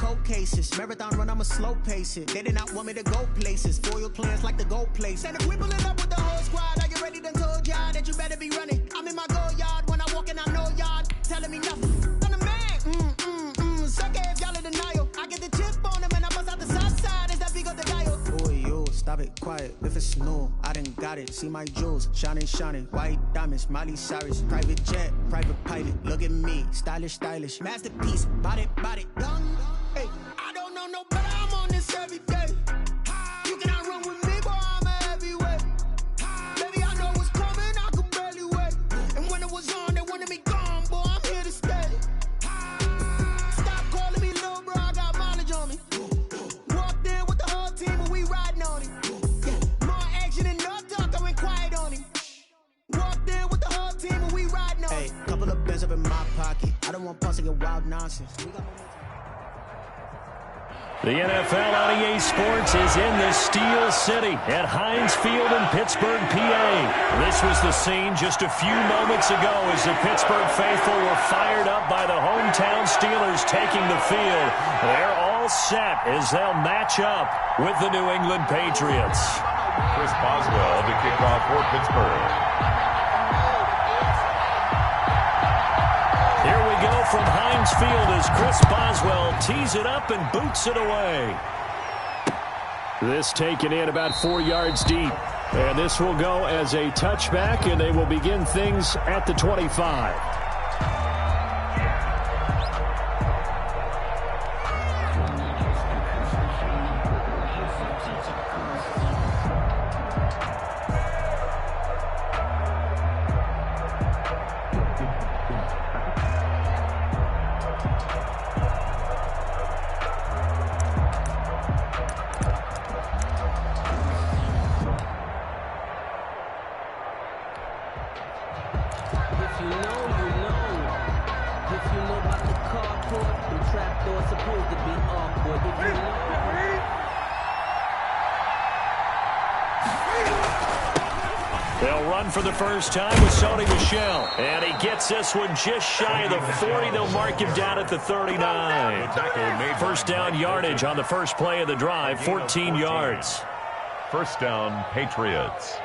showcases. Marathon run, I'ma slow pace it. They did not want me to go places. Foil plans like the gold place. And if we pulling up with the whole squad, are you ready? Done told y'all that you better be running. I'm in my go yard when I walk in, I know y'all telling me nothing. I'm the man. Suck it if y'all in denial. I get the chip on them and I bust out the south side. Is that big of the dial? Boy, yo, stop it, quiet. If it's new, I done got it. See my jewels, shining, shining. White diamonds, Miley Cyrus. Private jet, private pilot. Look at me, stylish, stylish. Masterpiece, body, young. Hey, I don't know no better. I'm on this every day. You cannot run with me, boy. I'm a heavyweight. Baby, I know what's coming. I could barely wait. And when it was on, they wanted me gone, boy. I'm here to stay. Stop calling me little bro. I got mileage on me. Walked in with the whole team and we riding on him. Yeah, more action and no talk. I went quiet on him. Walked in with the whole team and we riding on him. Hey, couple of bands up in my pocket. I don't want pause to get wild nonsense. The NFL on EA Sports is in the Steel City at Heinz Field in Pittsburgh, PA. This was the scene just a few moments ago as the Pittsburgh faithful were fired up by the hometown Steelers taking the field. They're all set as they'll match up with the New England Patriots. Chris Boswell to kick off for Pittsburgh. Here we go from Heinz Field as Chris Boswell tees it up and boots it away. This taken in about 4 yards deep. And this will go as a touchback, and they will begin things at the 25. For the first time with Sony Michel. And he gets this one just shy of the 40. They'll mark him down at the 39. First down yardage on the first play of the drive, 14 yards. First down, Patriots.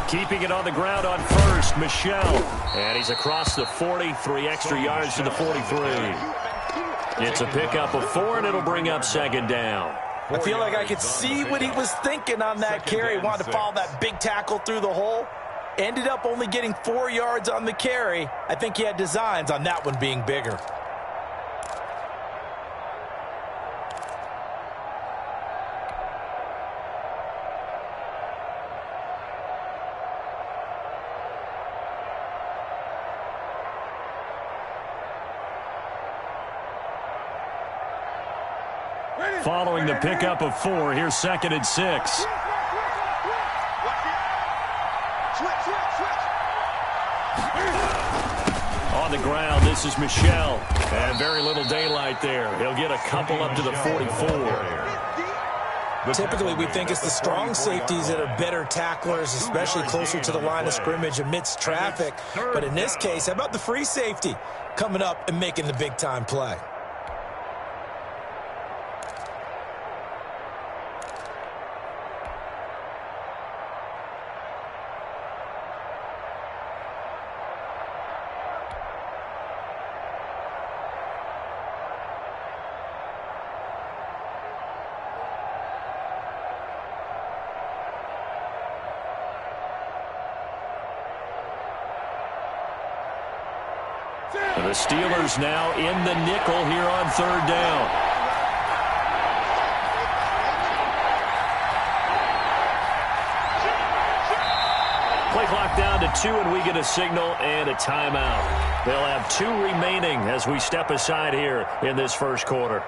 Keeping it on the ground on first, Michel. And he's across the 40, 3 extra yards to the 43. It's a pickup of 4, and it'll bring up second down. I feel like I could see what he was thinking on that carry. He wanted to follow that big tackle through the hole. Ended up only getting 4 yards on the carry. I think he had designs on that one being bigger. Following the pickup of 4, here's 2nd and 6. On the ground, this is Michel. And very little daylight there. He'll get a couple up to the 44. Typically, we think it's the strong safeties that are better tacklers, especially closer to the line of scrimmage amidst traffic. But in this case, how about the free safety coming up and making the big-time play? The Steelers now in the nickel here on 3rd down. Play clock down to 2, and we get a signal and a timeout. They'll have 2 remaining as we step aside here in this first quarter.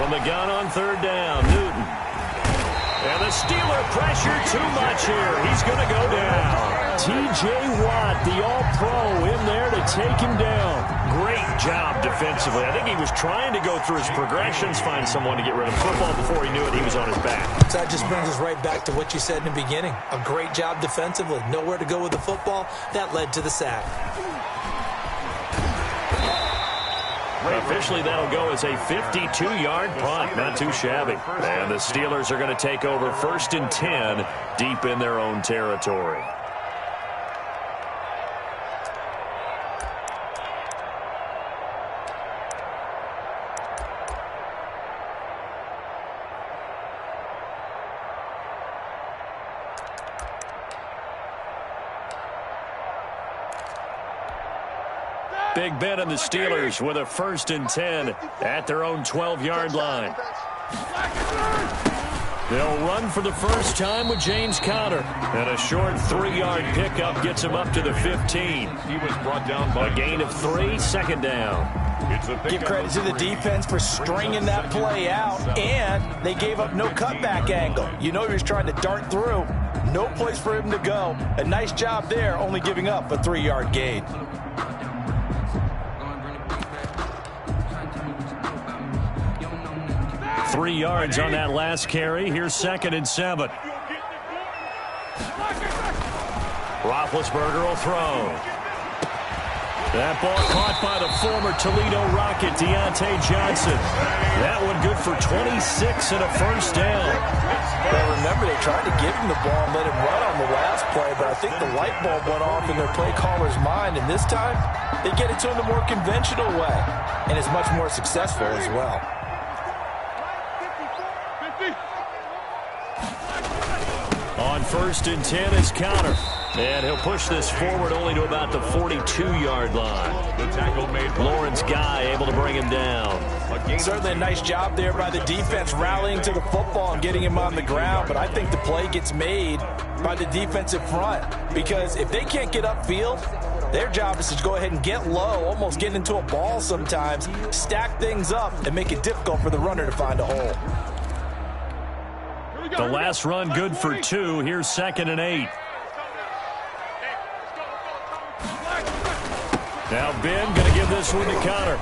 From the gun on third down, Newton. And the Steeler pressure too much here. He's going to go down. T.J. Watt, the all-pro, in there to take him down. Great job defensively. I think he was trying to go through his progressions, find someone to get rid of football. Before he knew it, he was on his back. So that just brings us right back to what you said in the beginning. A great job defensively. Nowhere to go with the football. That led to the sack. Officially, that'll go as a 52-yard punt. Not too shabby. And the Steelers are going to take over 1st and 10 deep in their own territory. Big Ben and the Steelers with a 1st and 10 at their own 12-yard line. They'll run for the first time with James Conner. And a short 3-yard pickup gets him up to the 15. He was brought down by a gain of 3, 2nd down. Give credit to the defense for stringing that play out, and they gave up no cutback angle. You know he was trying to dart through. No place for him to go. A nice job there, only giving up a 3-yard gain. 3 yards on that last carry. Here's 2nd and 7. Roethlisberger will throw. That ball caught by the former Toledo Rocket, Deontay Johnson. That one good for 26 and a 1st down. Well, remember, they tried to give him the ball and let him run on the last play, but I think the light bulb went off in their play caller's mind, and this time they get it to him the more conventional way, and is much more successful as well. On 1st and 10 is Conner. And he'll push this forward only to about the 42-yard line. the tackle made. Lawrence Guy able to bring him down. Certainly a nice job there by the defense rallying to the football and getting him on the ground, but I think the play gets made by the defensive front, because if they can't get upfield, their job is to go ahead and get low, almost get into a ball sometimes, stack things up, and make it difficult for the runner to find a hole. The last run good for 2. Here's 2nd and 8. Now Ben going to give this one to Conner.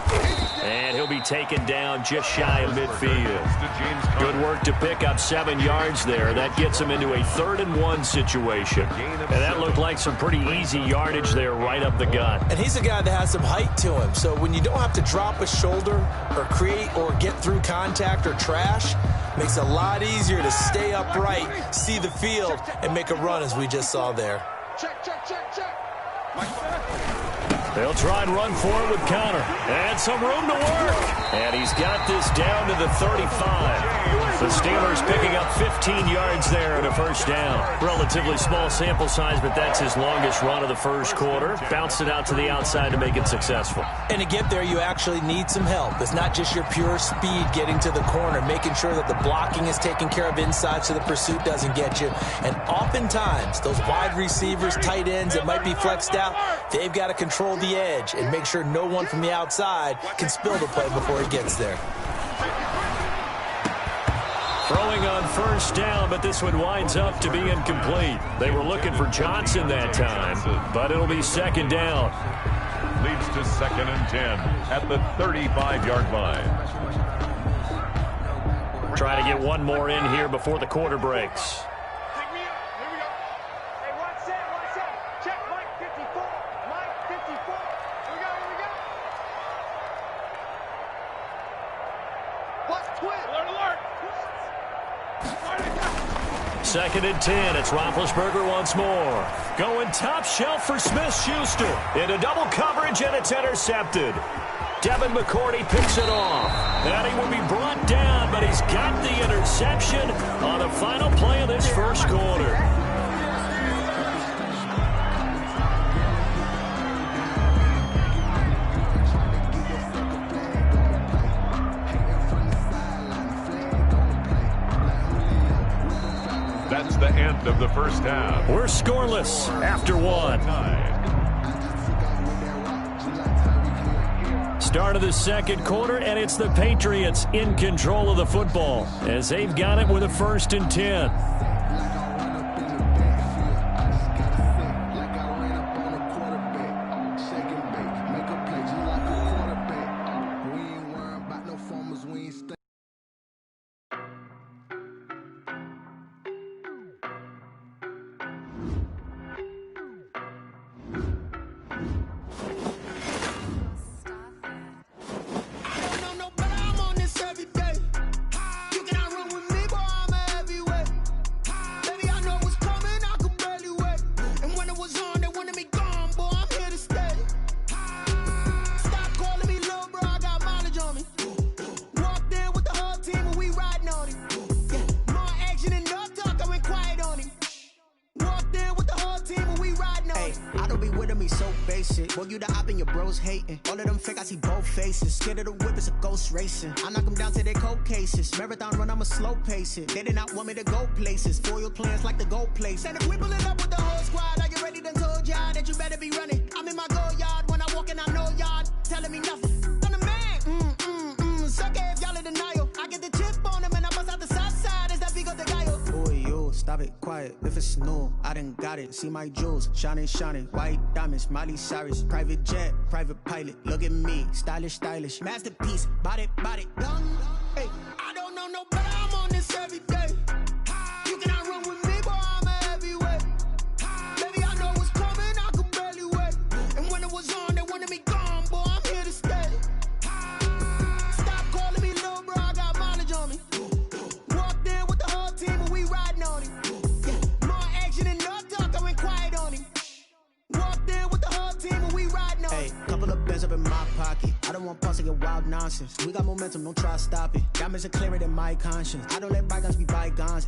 And he'll be taken down just shy of midfield. Good work to pick up 7 yards there. That gets him into a 3rd and 1 situation. And that looked like some pretty easy yardage there right up the gut. And he's a guy that has some height to him. So when you don't have to drop a shoulder or create or get through contact or trash, makes it a lot easier to stay upright, see the field, and make a run as we just saw there. Check. They'll try and run for it with Conner. And some room to work. And he's got this down to the 35. The Steelers picking up 15 yards there and a 1st down. Relatively small sample size, but that's his longest run of the 1st quarter. Bounced it out to the outside to make it successful. And to get there, you actually need some help. It's not just your pure speed getting to the corner, making sure that the blocking is taken care of inside so the pursuit doesn't get you. And oftentimes, those wide receivers, tight ends that might be flexed out, they've got to control the edge and make sure no one from the outside can spill the play before he gets there. Throwing on 1st down, but this one winds up to be incomplete. They were looking for Johnson that time, but it'll be 2nd down. Leads to 2nd and 10 at the 35-yard line. Try to get one more in here before the quarter breaks. Second and 10. It's Roethlisberger once more. Going top shelf for Smith-Schuster. Into double coverage, and it's intercepted. Devin McCourty picks it off. And he will be brought down, but he's got the interception on the final play of this 1st quarter. That's the end of the 1st half. We're scoreless after 1. Start of the second quarter, and it's the Patriots in control of the football as they've got it with a 1st and 10. Boy, you the op and your bros hating. All of them fake, I see both faces. Scared of the whip, it's a ghost racing. I knock them down to their cold cases. Marathon run, I'ma slow pace it. They did not want me to go places. Foil plans like the gold place. And if we pulling up with the whole squad, are you ready? Done told y'all that you better be running. I'm in my go yard. When I walk in, I know y'all telling me nothing. I'm the man. Suck it if y'all in denial. I get the chip on them and I bust out the south side. Is that Vigo the guy? Boy, yo, stop it, quiet. If it's new, I done got it. See my jewels, shining, shining. White diamonds, Miley Cyrus. Private jet, private pilot. Look at me, stylish, stylish. Masterpiece, body, done. Hey, I don't know no better. I'm on this every day. You cannot run with me, boy, I'm a heavyweight. Baby, I know what's coming, I could barely wait. And when it was on, they wanted me gone, boy, I'm here to stay. Stop calling me little bro, I got mileage on me. Walked in with the whole team and we riding on him. Yeah, more action and no talk, I went quiet on him. Walked in with the whole team and we riding on him. Hey, couple of bands up in my pocket. I don't want pause to get wild nonsense. We got momentum, don't try to stop it. Diamonds are clearer than my conscience. I don't let bygones be bygones.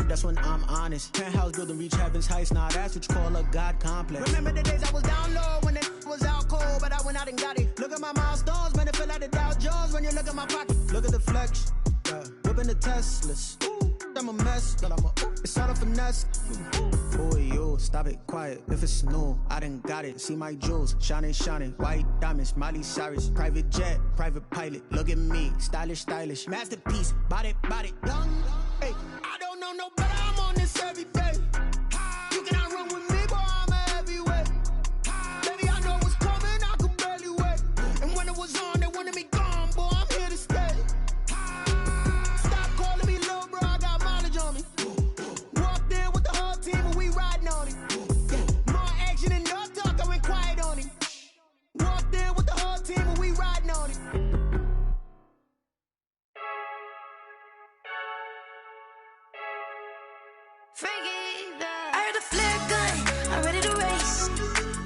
That's when I'm honest. Penthouse building reach heaven's heights. Nah, that's what you call a God complex. Remember the days I was down low when it was out cold, but I went out and got it. Look at my milestones, man, it feel like the Dow Jones when you look at my pocket. Look at the flex, yeah. Whipping the Teslas. I'm a mess, but it's all a finesse. Boy, yo, stop it, quiet. If it's new, I done got it. See my jewels, shining, shining. White diamonds, Miley Cyrus. Private jet, private pilot. Look at me, stylish, stylish. Masterpiece, body, done. Hey, I don't know no better. I'm on this every day. You cannot run with me, boy, I'm a heavyweight. Baby, I know what's coming, I could barely wait. And when it was on, they wanted me gone, boy, I'm here to stay. Stop calling me little bro, I got mileage on me. Walked in with the whole team and we riding on him. Yeah, more action and no talk, I went quiet on him. Walked in with the whole team and we riding on him. I heard a flare gun, I'm ready to race.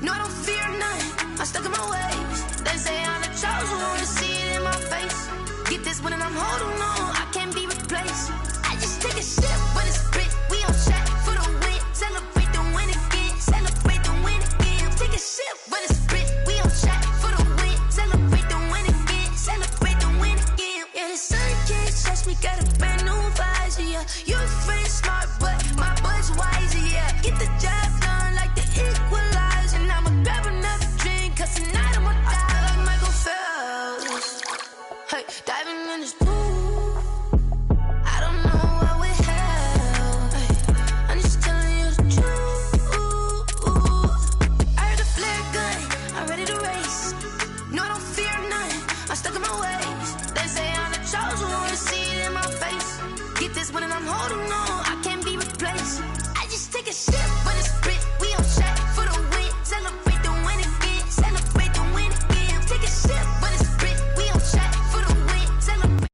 No, I don't fear none, I'm stuck in my ways. They say I'm the chosen one, to see it in my face. Get this one and I'm holding on, I can't be replaced. I just take a sip when it's split, we on track for the win. Celebrate the win again, celebrate the win again. Take a sip when it's split, we on track for the win. Celebrate the win again, celebrate the win again. Yeah, the sun can't touch me, got a brand new visor, yeah. You're friend smart, but my buzz wiser, yeah. Get the job done like the equalizer. And I'ma grab another drink, cause tonight I'ma die like Michael Phelps. Hey, diving in this pool, I don't know what we have. Hey, I'm just telling you the truth. I heard a flare gun, I'm ready to race. No, I don't fear none, I'm stuck in my ways. They say I'm the chosen one, to see it in my face. Get this one and I'm holding on, I can't be replaced. I just take a sip when it's split, we on track for the win. Celebrate the win again, celebrate the win again. Take a sip when it's split, we on track for the win. Celebrate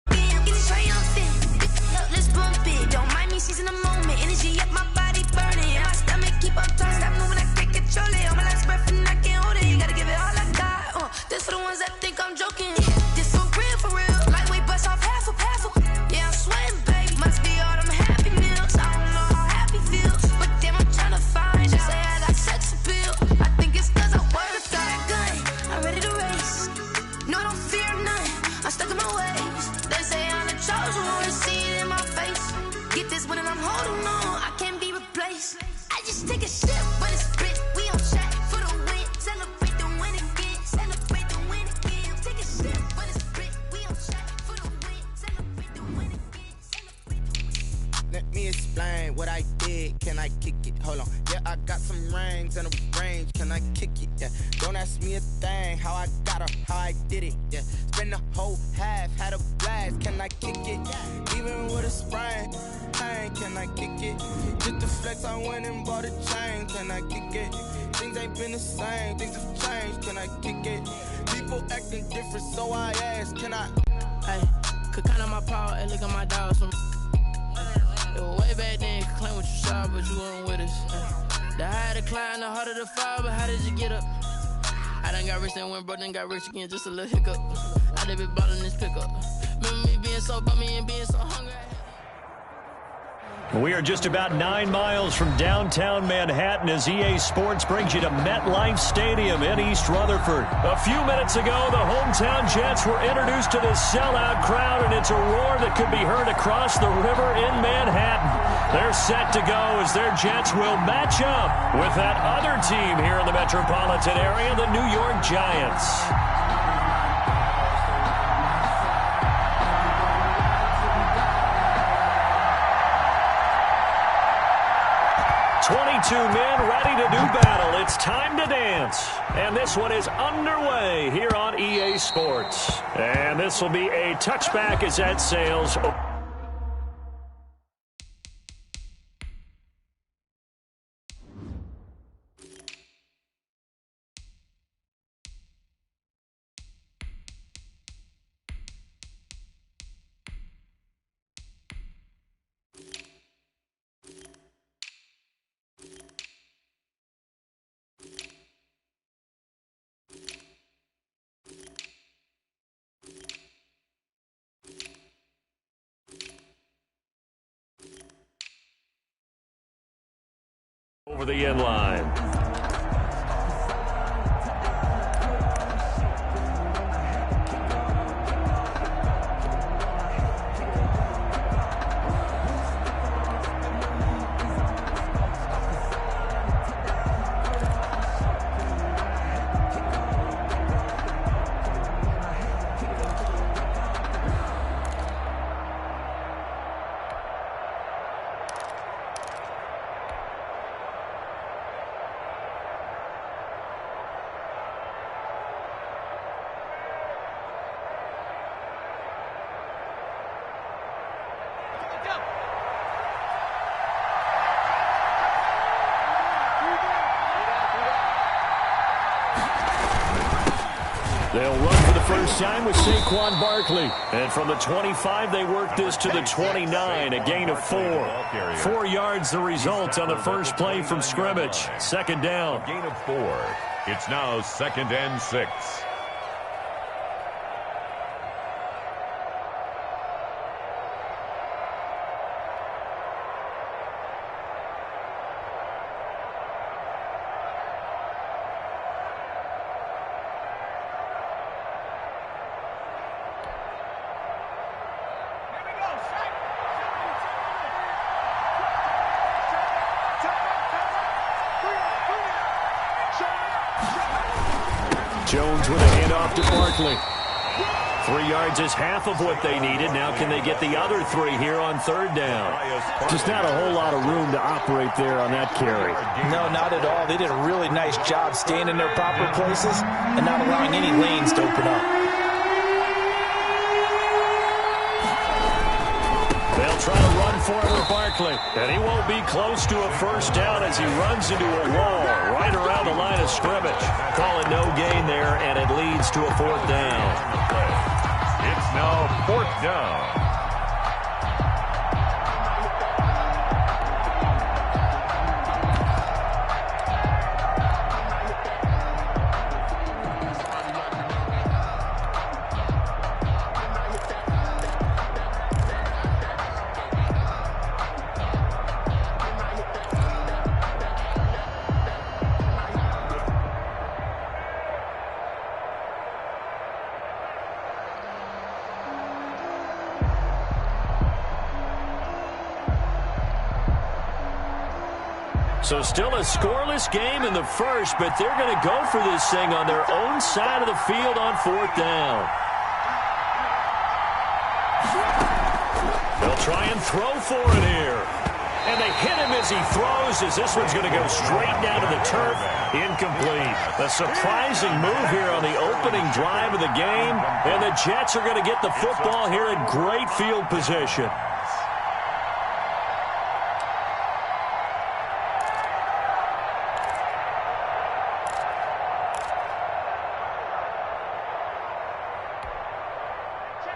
again, get it triumphant. Let's bump it, don't mind me seizing the moment. Energy up, my body burning, and my stomach keep on turning. Stop moving, I can't control it. On my last breath and I can't hold it. Gotta give it all I got. This for the ones that think I'm joking. This for real. Lightweight bust off half a. Yeah, I'm sweating, baby. Must be all them happy meals. I don't know how happy feels, but damn, I'm trying to find out. Say I got sex appeal. I think it's cause I wear a fat gun. I'm ready to race. No, I don't fear none. I'm stuck in my ways. They say I'm the chosen one, to see it in my face. Get this one and I'm holding on, I can't be replaced. I just take a sip when it's split. We on track for the win. Celebrate the win again. explain what I did. Can I kick it? Hold on. Yeah, I got some rings and a range. Can I kick it? Yeah. Don't ask me a thing. How I got her, how I did it. Yeah. Spend the whole half, had a blast. Can I kick it? Even with a sprain. Hey, can I kick it? Just the flex, I went and bought a chain. Can I kick it? Things ain't been the same. Things have changed. Can I kick it? People acting different, so I ask. Can I? Hey, could count on my power and look at my dogs from. It was way back then, could claim what you saw, but you weren't with us. The higher the climb, the harder the fall, but how did you get up? I done got rich and went broke, then got rich again, just a little hiccup. I done been ballin' this pickup. Remember me being so bummy and being so hungry. We are just about 9 miles from downtown Manhattan as EA Sports brings you to MetLife Stadium in East Rutherford. A few minutes ago, the hometown Jets were introduced to this sellout crowd, and it's a roar that could be heard across the river in Manhattan. They're set to go as their Jets will match up with that other team here in the metropolitan area, the New York Giants. 22 men ready to do battle. It's time to dance. And this one is underway here on EA Sports. And this will be a touchback as that sails. Over the end line. They'll run for the first time with Saquon Barkley. And from the 25, they work this to the 29, a gain of 4. 4 yards the result on the first play from scrimmage. Second down. A gain of 4. It's now 2nd and 6. Jones with a handoff to Barkley. 3 yards is half of what they needed. Now can they get the other 3 here on third down? Just not a whole lot of room to operate there on that carry. No, not at all. They did a really nice job staying in their proper places and not allowing any lanes to open up. They'll try to run for it with Barkley. And he won't be close to a first down as he runs into a wall right around the line of scrimmage. Call it no gain there, and it leads to a 4th down. It's now 4th down. So still a scoreless game in the first, but they're going to go for this thing on their own side of the field on 4th down. They'll try and throw for it here. And they hit him as he throws, as this one's going to go straight down to the turf. Incomplete. A surprising move here on the opening drive of the game. And the Jets are going to get the football here in great field position.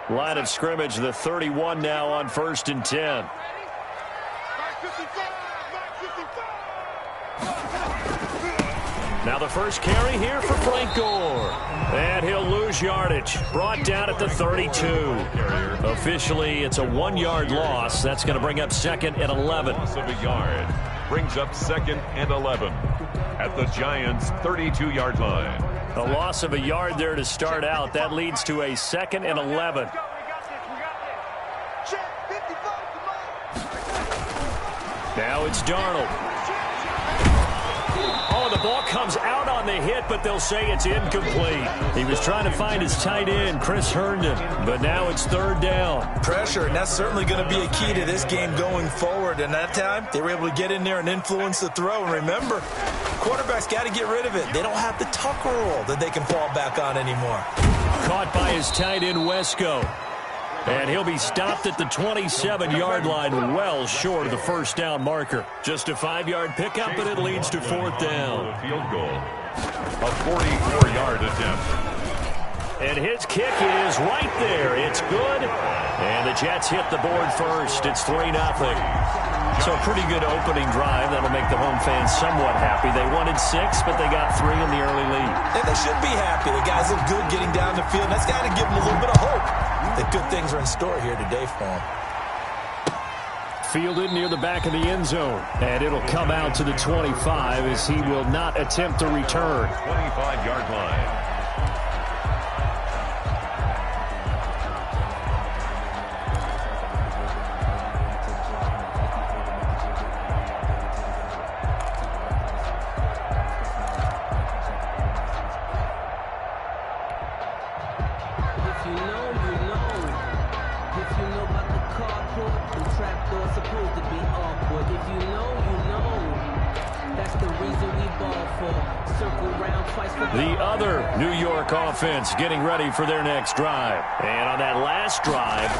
Line of scrimmage, the 31 now on 1st and 10. Now the first carry here for Frank Gore. And he'll lose yardage. Brought down at the 32. Officially, it's a 1-yard loss. That's going to bring up 2nd and 11. Loss of a yard brings up 2nd and 11 at the Giants' 32-yard line. A loss of a yard there to start out. That leads to a 2nd and 11. Now it's Darnold. Oh, the ball comes out on the hit, but they'll say it's incomplete. He was trying to find his tight end, Chris Herndon, but now it's 3rd down. Pressure, and that's certainly going to be a key to this game going forward. And that time, they were able to get in there and influence the throw. And remember, quarterback's got to get rid of it. They don't have the Tucker rule that they can fall back on anymore. Caught by his tight end, Wesco. And he'll be stopped at the 27-yard line, well short of the 1st down marker. Just a 5-yard pickup, and it leads to 4th down. Field goal. A 44-yard attempt. And his kick is right there. It's good. And the Jets hit the board first. It's 3-0. So a pretty good opening drive. That'll make the home fans somewhat happy. They wanted 6, but they got 3 in the early lead. And they should be happy. The guys look good getting down the field. That's got to give them a little bit of hope that good things are in store here today for them. Fielded near the back of the end zone. And it'll come out to the 25 as he will not attempt to return. 25-yard line. The other New York offense getting ready for their next drive. And on that last drive,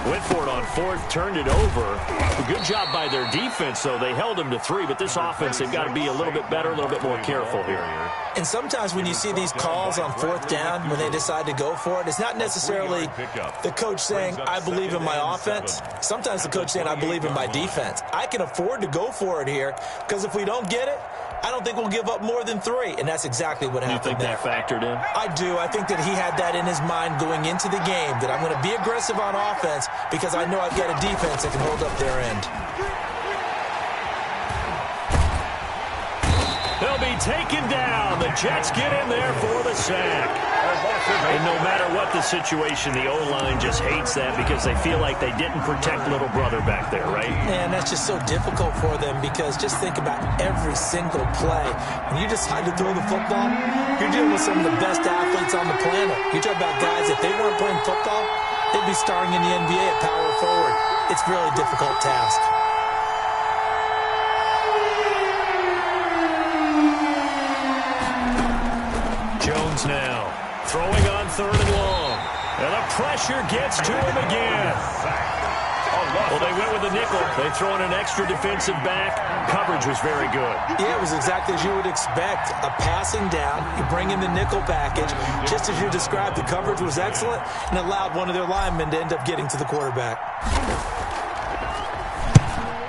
went for it on 4th, turned it over. A good job by their defense, though. They held them to 3, but this offense, they've got to be a little bit better, a little bit more careful here. And sometimes when you see these calls on 4th down, when they decide to go for it, it's not necessarily the coach saying, I believe in my offense. Sometimes the coach saying, I believe in my defense. I can afford to go for it here, because if we don't get it, I don't think we'll give up more than 3, and that's exactly what happened there. You think that factored in? I do. I think that he had that in his mind going into the game, that I'm going to be aggressive on offense because I know I've got a defense that can hold up their end. They'll be taken down. The Jets get in there for the sack. And no matter what the situation, the O-line just hates that because they feel like they didn't protect little brother back there, right? Man, that's just so difficult for them because just think about every single play. When you decide to throw the football, you're dealing with some of the best athletes on the planet. You talk about guys, if they weren't playing football, they'd be starring in the NBA at power forward. It's a really difficult task. Jones now throwing on 3rd and long. And the pressure gets to him again. Well, they went with a nickel. They throw in an extra defensive back. Coverage was very good. Yeah, it was exactly as you would expect. A passing down. You bring in the nickel package. Just as you described, the coverage was excellent and allowed one of their linemen to end up getting to the quarterback.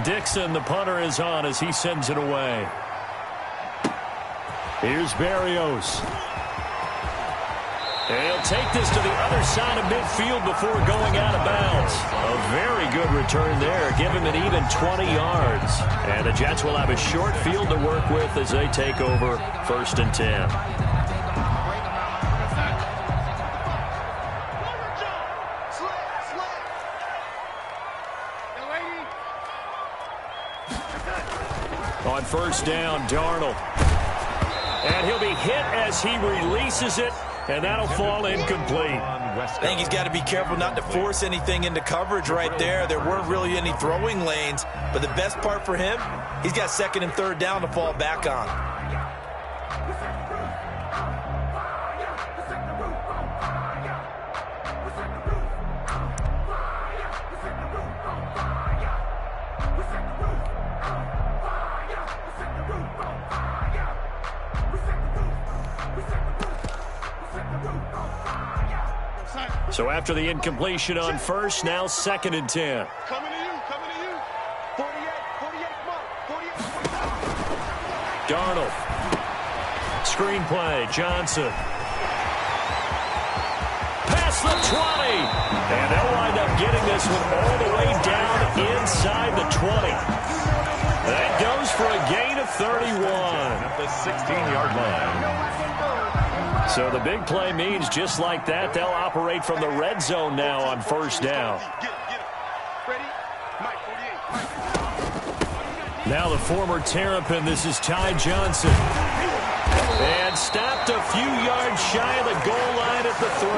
Dixon, the punter, is on as he sends it away. Here's Berrios. And he'll take this to the other side of midfield before going out of bounds. A very good return there. Give him an even 20 yards. And the Jets will have a short field to work with as they take over 1st and 10. On 1st down, Darnold. And he'll be hit as he releases it. And that'll fall incomplete. I think he's got to be careful not to force anything into coverage right there. There weren't really any throwing lanes, but the best part for him, he's got second and third down to fall back on. So after the incompletion on first, now second and 10. Coming to you, coming to you. 48, Mark, 48. Darnold. Screenplay, Johnson. Past the 20. And they'll wind up getting this one all the way down inside the 20. That goes for a gain of 31. At the 16-yard line. So the big play means just like that, they'll operate from the red zone now on first down. Now the former Terrapin, this is Ty Johnson. And stopped a few yards shy of the goal line at the 3.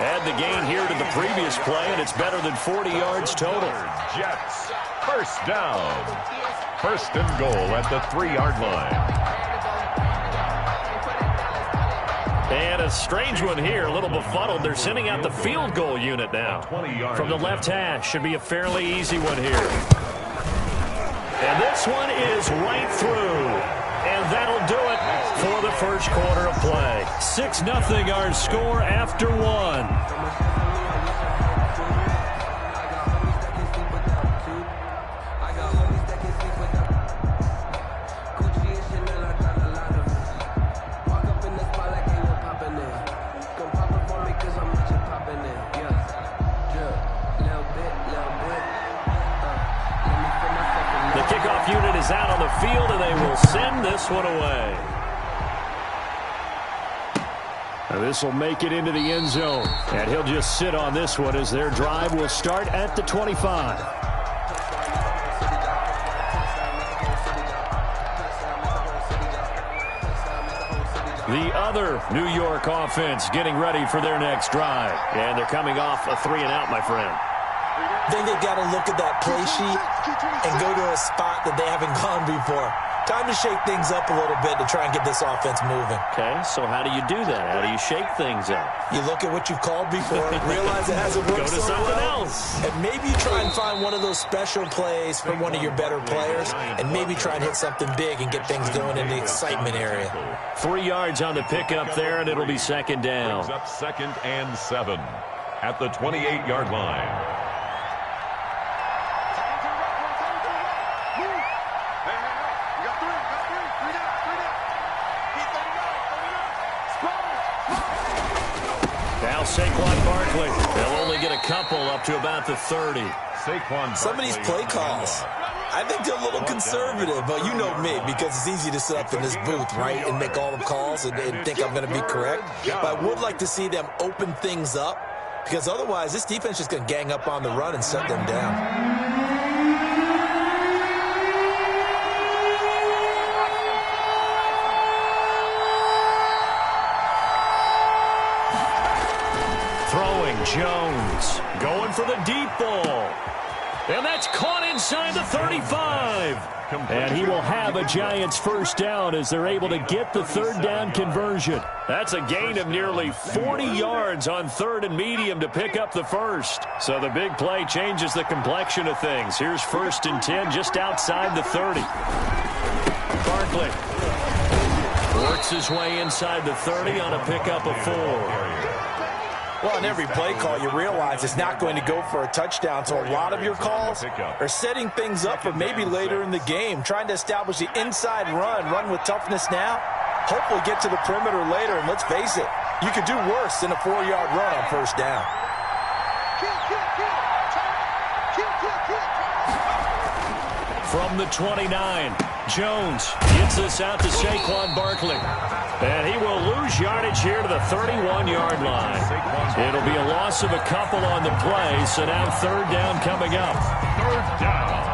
Add the gain here to the previous play, and it's better than 40 yards total. Jets, first down. First and goal at the 3-yard line. And a strange one here, a little befuddled. They're sending out the field goal unit now. From the left hash, should be a fairly easy one here. And this one is right through. And that'll do it for the first quarter of play. 6-0 our score after one. Unit is out on the field, and they will send this one away. Now this will make it into the end zone, and he'll just sit on this one as their drive will start at the 25. The other New York offense getting ready for their next drive, and they're coming off a 3-and-out, my friend. I think they've got to look at that play sheet and go to a spot that they haven't gone before. Time to shake things up a little bit to try and get this offense moving. Okay, so how do you do that? How do you shake things up? You look at what you've called before, realize it hasn't worked so something well, else. And maybe try and find one of those special plays from one of your better players, and maybe try and hit something big and get things going in the excitement area. 3 yards on the pickup there, and it'll be second down. Brings up second and 7 at the 28-yard line. Saquon Barkley. They'll only get a couple up to about the 30. Some of these play calls, I think they're a little conservative, but you know me, because it's easy to sit up in this booth, right, and make all the calls and think I'm going to be correct. But I would like to see them open things up, because otherwise this defense is going to gang up on the run and shut them down. Jones going for the deep ball. And that's caught inside the 35. And he will have a Giants first down as they're able to get the third down conversion. That's a gain of nearly 40 yards on third and medium to pick up the first. So the big play changes the complexion of things. Here's first and 10 just outside the 30. Barkley works his way inside the 30 on a pickup of 4. Well, on every play call, you realize it's not going to go for a touchdown, so a lot of your calls are setting things up for maybe later in the game, trying to establish the inside run with toughness now, hopefully get to the perimeter later, and let's face it, you could do worse than a 4-yard run on first down. From the 29, Jones gets this out to Saquon Barkley. And he will lose yardage here to the 31-yard line. It'll be a loss of a couple on the play, so now third down coming up. Third down.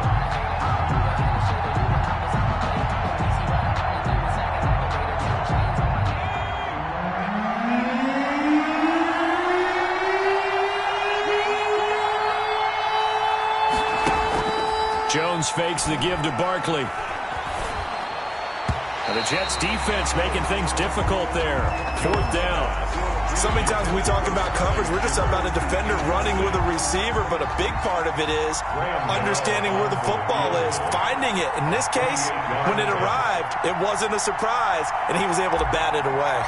Jones fakes the give to Barkley. And the Jets defense making things difficult there. 4th down. So many times when we talk about coverage, we're just about a defender running with a receiver, but a big part of it is understanding where the football is, finding it. In this case, when it arrived, it wasn't a surprise, and he was able to bat it away.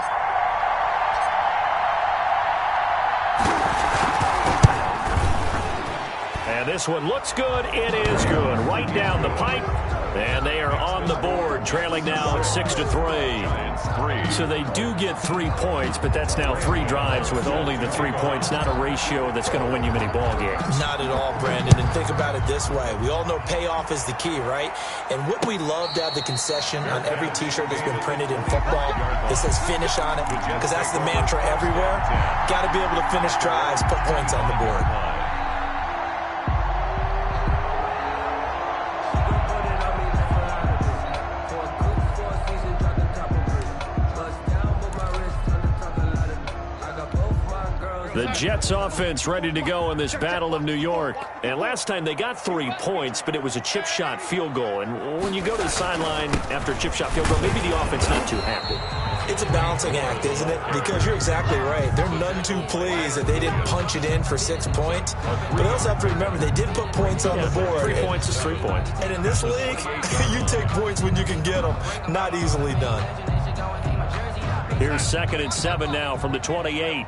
And this one looks good. It is good. Right down the pipe. And they are on the board, trailing now 6-3. So they do get 3 points, but that's now 3 drives with only the 3 points. Not a ratio that's going to win you many ball games. Not at all, Brandon. And think about it this way. We all know payoff is the key, right? And wouldn't we love to have the concession on every T-shirt that's been printed in football that says finish on it? Because that's the mantra everywhere. Got to be able to finish drives, put points on the board. The Jets offense ready to go in this Battle of New York. And last time they got 3 points, but it was a chip shot field goal. And when you go to the sideline after a chip shot field goal, maybe the offense not too happy. It's a balancing act, isn't it? Because you're exactly right. They're none too pleased that they didn't punch it in for 6 points. But they also have to remember they did put points on the board. 3 points is 3 points. And in this league, you take points when you can get them. Not easily done. Here's 2nd and 7 now from the 28.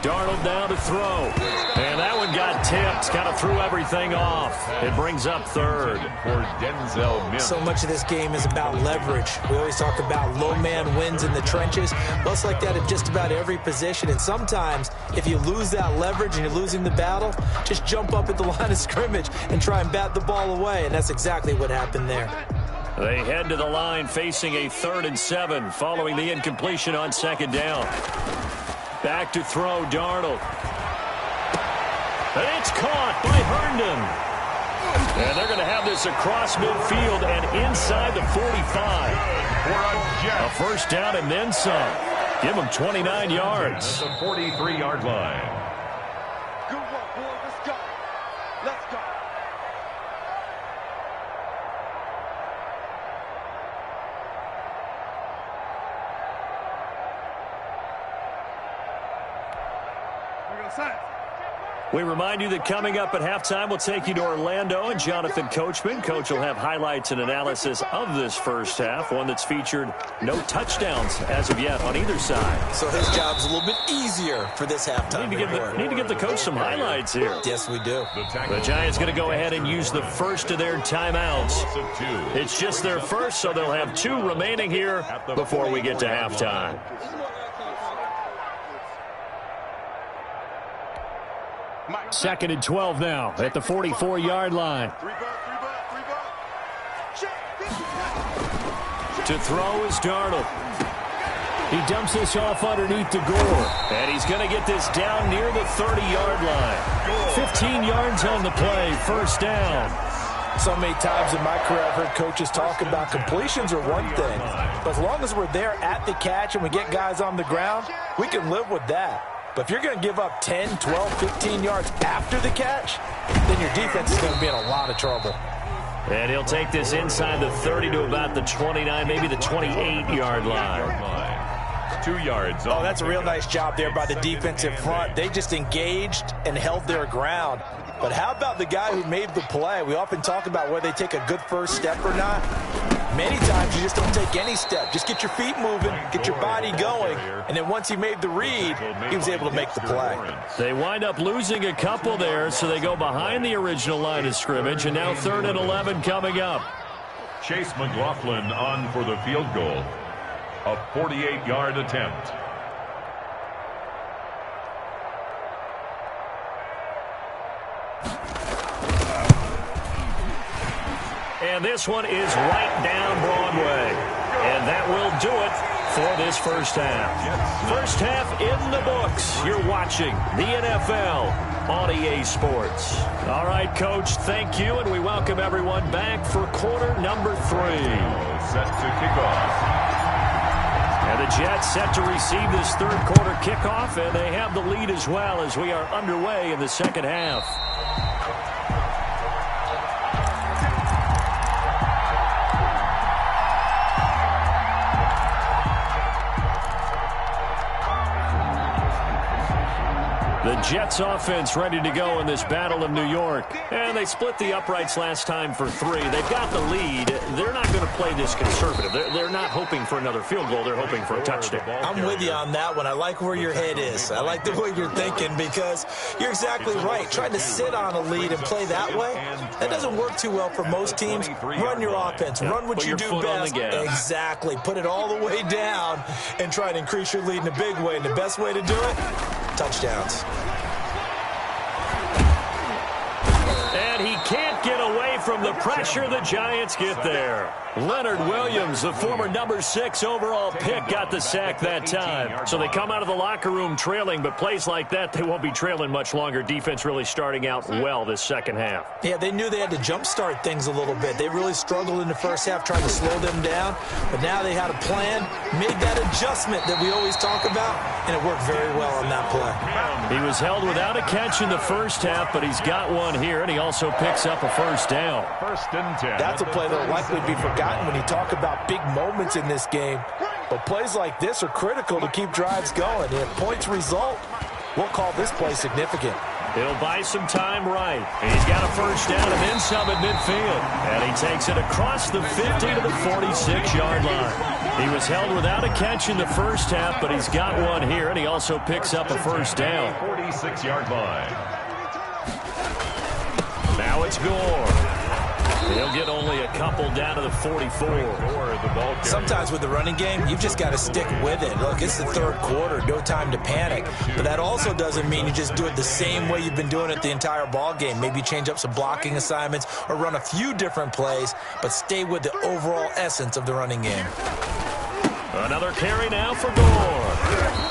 Darnold now to throw. And that one got tipped. Kind of threw everything off. It brings up 3rd. For Denzel Mims. So much of this game is about leverage. We always talk about low man wins in the trenches. Well, it's like that at just about every position. And sometimes, if you lose that leverage and you're losing the battle, just jump up at the line of scrimmage and try and bat the ball away. And that's exactly what happened there. They head to the line facing a 3rd and 7 following the incompletion on 2nd down. Back to throw, Darnold. And it's caught by Herndon. And they're going to have this across midfield and inside the 45. A 1st down and then some. Give them 29 yards. The 43-yard line. Good work, boy. Let's go. Let's go. We remind you that coming up at halftime, we'll take you to Orlando and Jonathan Coachman. Coach will have highlights and analysis of this first half, one that's featured no touchdowns as of yet on either side. So his job's a little bit easier for this halftime report. Need to give the coach some highlights here. Yes, we do. The Giants going to go ahead and use the first of their timeouts. It's just their first, so they'll have 2 remaining here before we get to halftime. Second and 12 now at the 44-yard line. To throw is Darnold. He dumps this off underneath to Gore. And he's going to get this down near the 30-yard line. 15 yards on the play, 1st down. So many times in my career I've heard coaches talk about completions are one thing. But as long as we're there at the catch and we get guys on the ground, we can live with that. But if you're going to give up 10, 12, 15 yards after the catch, then your defense is going to be in a lot of trouble. And he'll take this inside the 30 to about the 29, maybe the 28-yard line. 2 yards. Oh, that's a real nice job there by the defensive front. They just engaged and held their ground. But how about the guy who made the play? We often talk about whether they take a good first step or not. Many times you just don't take any step. Just get your feet moving, get your body going, and then once he made the read, he was able to make the play. They wind up losing a couple there, so they go behind the original line of scrimmage, and now 3rd and 11 coming up. Chase McLaughlin on for the field goal. A 48-yard attempt. And this one is right down Broadway. And that will do it for this first half. First half in the books. You're watching the NFL on EA Sports. All right, Coach, thank you, and we welcome everyone back for quarter number 3. Set to kick off. And And the Jets set to receive this third quarter kickoff, and they have the lead as well as we are underway in the second half. The Jets offense ready to go in this battle in New York. And they split the uprights last time for 3. They've got the lead. They're not going to play this conservative. They're not hoping for another field goal. They're hoping for a touchdown. I'm with you on that one. I like where your head is. I like the way you're thinking because you're exactly right. Trying to sit on a lead and play that way, that doesn't work too well for most teams. Run your offense. Run what you do best. Exactly. Put it all the way down and try to increase your lead in a big way. And the best way to do it, touchdowns. And he can't get away from the pressure. The Giants get there. Leonard Williams, the former number 6 overall pick, got the sack that time. So they come out of the locker room trailing, but plays like that, they won't be trailing much longer. Defense really starting out well this second half. Yeah, they knew they had to jumpstart things a little bit. They really struggled in the first half trying to slow them down, but now they had a plan, made that adjustment that we always talk about, and it worked very well on that play. He was held without a catch in the first half, but he's got one here, and he also picks up a first down. 1st and 10. That's a play that will likely be forgotten when you talk about big moments in this game. But plays like this are critical to keep drives going. And if points result, we'll call this play significant. He'll buy some time right. He's got a first down and then some at midfield. And he takes it across the 50 to the 46-yard line. He was held without a catch in the first half, but he's got one here, and he also picks up a first down. 46-yard line. Now it's Gore. He'll get only a couple down to the 44. Sometimes with the running game, you've just got to stick with it. Look, it's the third quarter, no time to panic. But that also doesn't mean you just do it the same way you've been doing it the entire ball game. Maybe change up some blocking assignments or run a few different plays, but stay with the overall essence of the running game. Another carry now for Gore.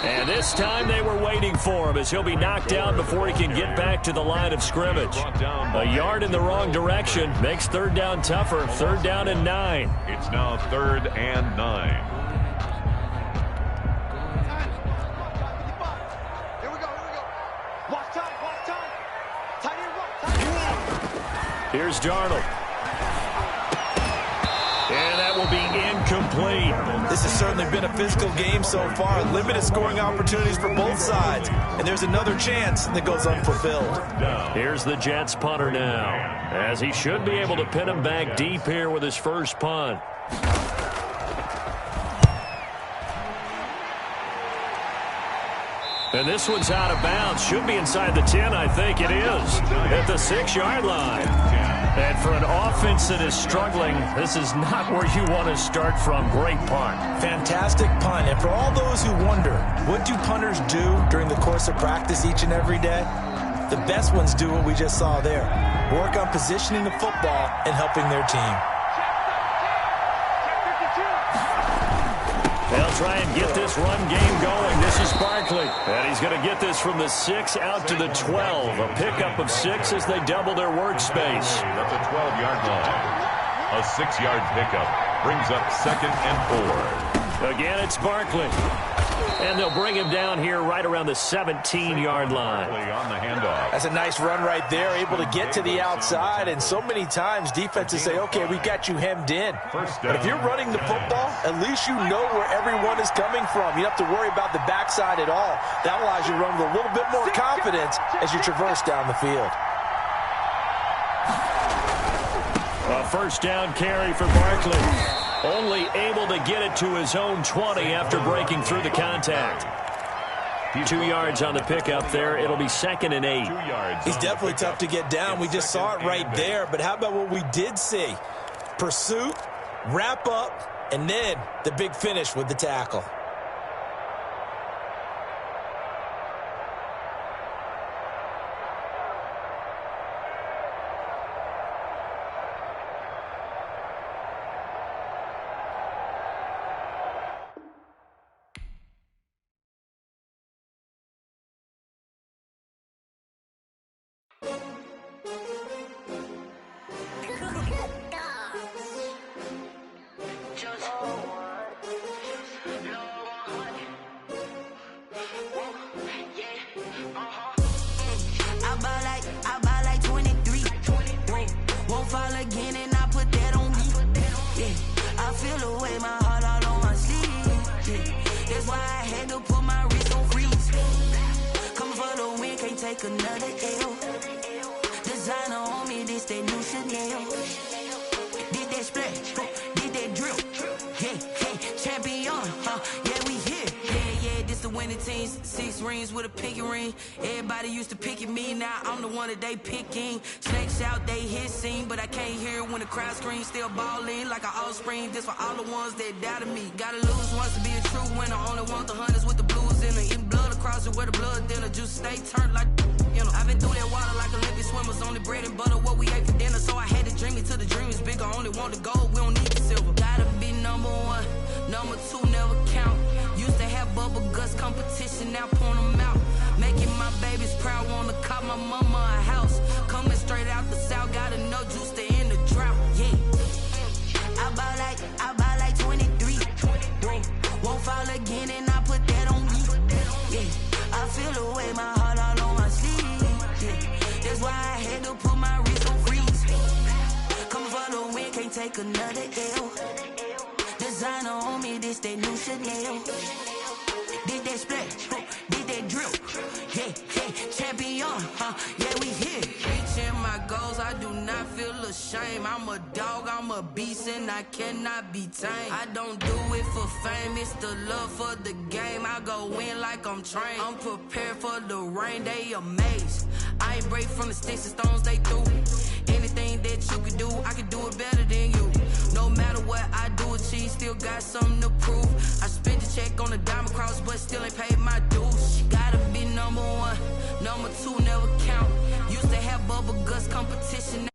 And this time they were waiting for him as he'll be knocked down before he can get back to the line of scrimmage. A yard in the wrong direction makes third down tougher. 3rd down and 9. It's now 3rd and 9. Here we go. Watch time. Tight end. Here's Darnold. And that will be incomplete. This has certainly been a physical game so far. Limited scoring opportunities for both sides. And there's another chance that goes unfulfilled. Here's the Jets punter now, as he should be able to pin him back deep here with his first punt. And this one's out of bounds. Should be inside the 10, I think it is. At the 6-yard line. And for an offense that is struggling, this is not where you want to start from. Great punt. Fantastic punt. And for all those who wonder, what do punters do during the course of practice each and every day? The best ones do what we just saw there. Work on positioning the football and helping their team. They'll try and get this run game going. This is Barkley. And he's going to get this from the 6 out to the 12. A pickup of 6 as they double their workspace. That's a 12-yard line. A 6-yard pickup brings up 2nd and 4. Again, it's Barkley. And they'll bring him down here right around the 17-yard line. On the handoff. That's a nice run right there, able to get to the outside. And so many times defenses say, okay, we got you hemmed in. But if you're running the football, at least you know where everyone is coming from. You don't have to worry about the backside at all. That allows you to run with a little bit more confidence as you traverse down the field. A first down carry for Barkley. Only able to get it to his own 20 after breaking through the contact. 2 yards on the pickup there. It'll be 2nd and 8. He's definitely tough to get down. We just saw it right there. But how about what we did see? Pursuit, wrap up, and then the big finish with the tackle. take another L. Designer on me, this that new Chanel. Did that splash, did that drill. Yeah, champion, yeah, we here. Yeah, this the winning teams. 6 rings with a pinky ring. Everybody used to pick at me, now I'm the one that they picking. Snakes out, they hissing, but I can't hear when the crowd screams. Still balling like an offspring. This for all the ones that doubted me. Gotta lose once to be a true winner. Only want the hunters with the blues in it. Eating blood across it where the blood dinner. Juice stay turned like, you know. I've been through that water like Olympic swimmers. Only bread and butter, what we ate for dinner. So I had to dream it till the dream is bigger. Only want the gold, we don't need the silver. Gotta be number 1, number 2 never count. Used to have bubble guts competition, now point them out. Making my babies proud, wanna call my mama a house. Coming straight out the south, gotta know juice to end the drought. Yeah, I buy like 23. Whoa, won't fall again and I put that on me. Yeah, I feel the way my heart all on my sleeve. Yeah, that's why I had to put my wrist on freeze. Coming for the win, can't take another L. Designer on me, this that new Chanel. Did that splash, did that drill. Yeah, champion, yeah, we here. Reaching my goals, I do not feel ashamed. I'm a dog, I'm a beast, and I cannot be tamed. I don't do it for fame, it's the love for the game. I go in like I'm trained. I'm prepared for the rain, they amazed. I ain't break from the sticks and stones they threw. Anything that you could do, I could do it better than you. No matter what I do, achieve, still got something to prove. I spent the check on the diamond cross, but still ain't paid my dues. Gotta be number 1, number 2 never count. Used to have bubble guts competition,